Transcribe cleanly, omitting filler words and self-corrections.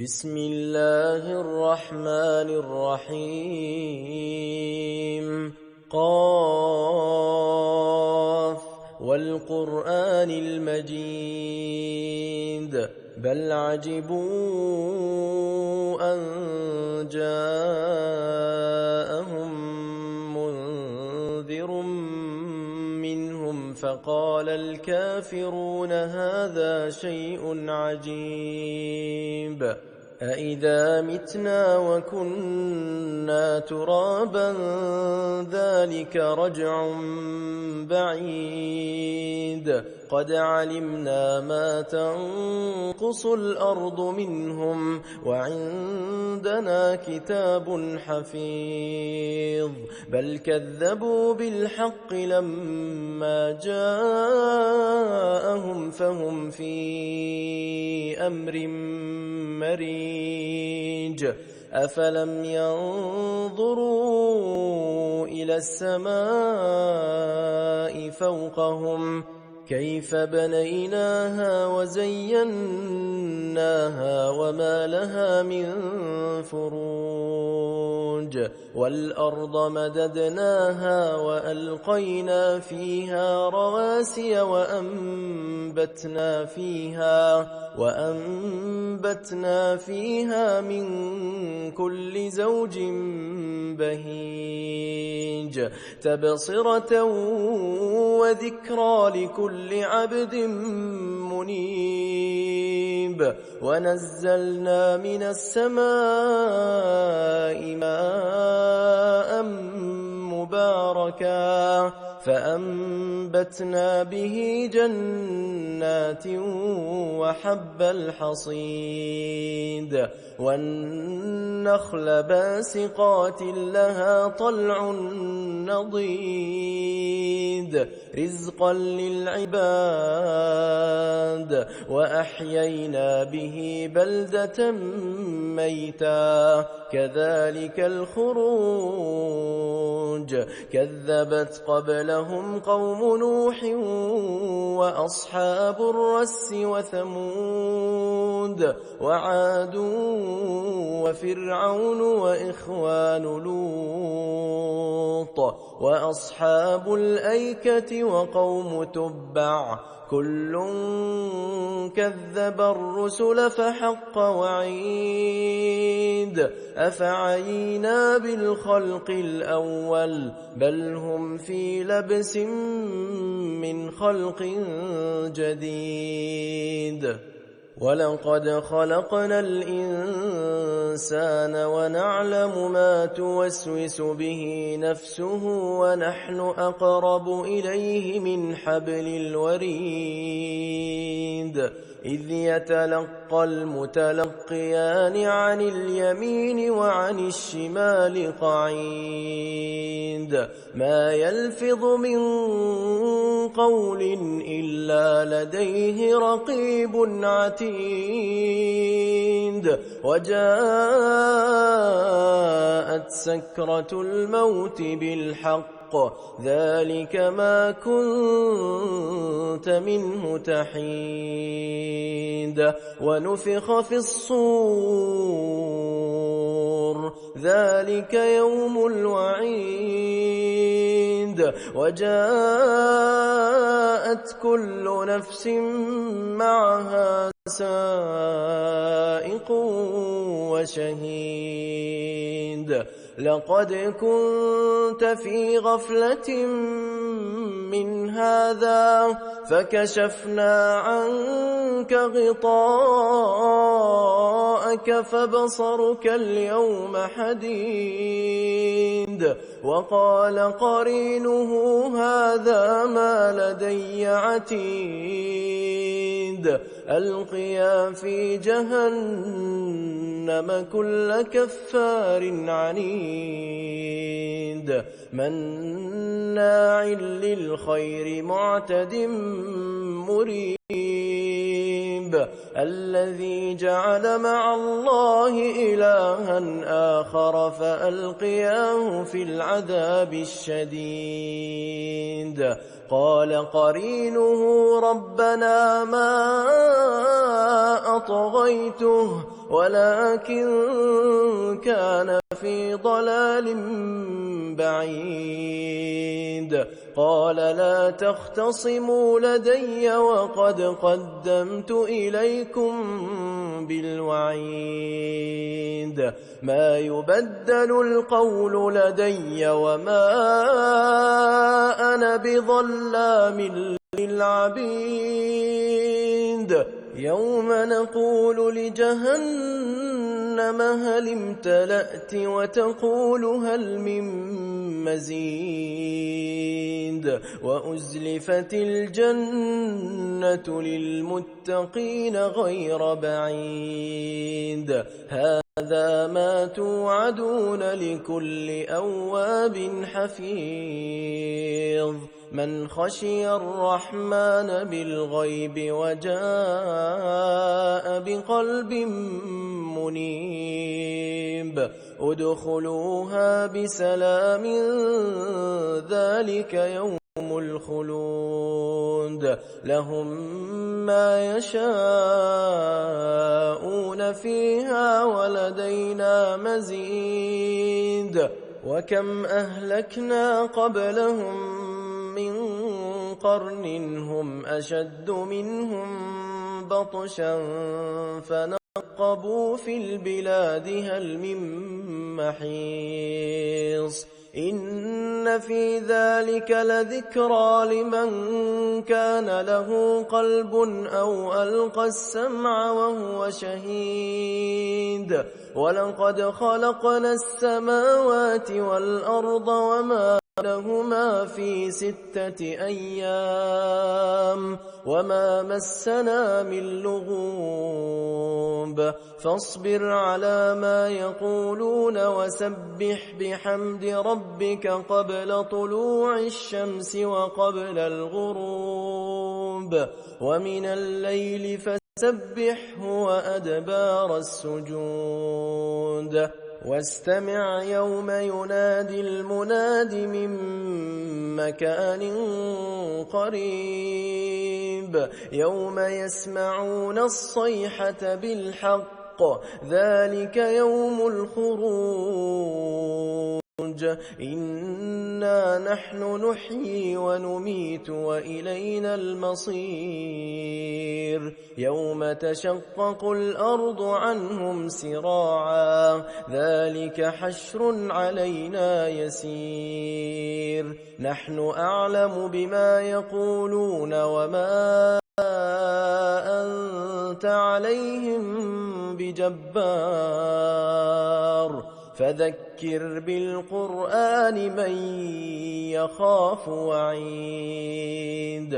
بسم الله الرحمن الرحيم قاف والقرآن المجيد بل عجبوا أن جاءهم منذر منهم فقال الكافرون هذا شيء عجيب أإذا متنا وكنا ترابا ذلك رجع بعيد قد علمنا ما تنقص الأرض منهم وعندنا كتاب حفيظ بل كذبوا بالحق لما جاءهم فهم في أمر مريج أفلم ينظروا إلى السماء فوقهم كيف بنيناها وزيناها وما لها من فروج والأرض مددناها وألقينا فيها رواسي وأنبتنا فيها من كل زوج بهيج تبصرة وذكرى لكل عبد منيب ونزلنا من السماء ماء مباركا فأنبتنا به جنات وحب الحصيد والنخل باسقات لها طلع نضيد رزقا للعباد وأحيينا به بلدة ميتا كذلك الخروج كذبت قبلهم قوم نوح وأصحاب الرس وثمود وعاد وفرعون وإخوان لوط وأصحاب الأيكة وقوم تبع كل كذب الرسل فحق وعيد أفعينا بالخلق الأول بل هم في لبس من خلق جديد ولقد خلقنا الإنسان ونعلم ما توسوس به نفسه ونحن أقرب إليه من حبل الوريد إذ يتلقى المتلقيان عن اليمين وعن الشمال قعيد ما يلفظ من قول إلا لديه رقيب عتيد وجاءت سكرة الموت بالحق ذلك ما كنت منه تحيد ونفخ في الصور ذلك يوم الوعيد وجاءت كل نفس معها سائق وشهيد لقد كنت في غفلة من هذا فكشفنا عنك غطاءك فبصرك اليوم حديد وقال قرينه هذا ما لدي عتيد ألقيا في جهنم كل كفار عنيد مناع للخير معتد مريب الذي جعل مع الله إلها آخر فألقياه في العذاب الشديد قال قرينه ربنا ما أطغيته ولكن كان في ضلال بعيد. قال لا تختصموا لدي وقد قدمت إليكم بالوعيد. ما يبدل القول لدي وما أنا بظلام للعبيد. يوم نقول لجهنم هل امتلأت وتقول هل من مزيد. وأزلفت الجنة للمتقين غير بعيد. هذا ما توعدون لكل أواب حفيظ. من خشي الرحمن بالغيب وجاء بقلب منيب. ادخلوها بسلام ذلك يوم الخلود. لهم ما يشاءون فيها ولدينا مزيد. وكم أهلكنا قبلهم من قرن هم أشد منهم بطشا فنقبوا في البلاد هل من محيص. إن في ذلك لذكرى لمن كان له قلب أو ألقى السمع وهو شهيد. ولقد خلقنا السماوات والأرض وما لهما في 6 أيام وما مسنا من لغوب. فاصبر على ما يقولون وسبح بحمد ربك قبل طلوع الشمس وقبل الغروب ومن الليل فسبحه وأدبار السجود. واستمع يوم ينادي المناد من مكان قريب. يوم يسمعون الصيحة بالحق ذلك يوم الخروج. إنا نحن نحيي ونميت وإلينا المصير. يوم تشقق الأرض عنهم سراعا ذلك حشر علينا يسير. نحن أعلم بما يقولون وما أنت عليهم بجبار. فذكر بالقرآن من يخاف وعيد.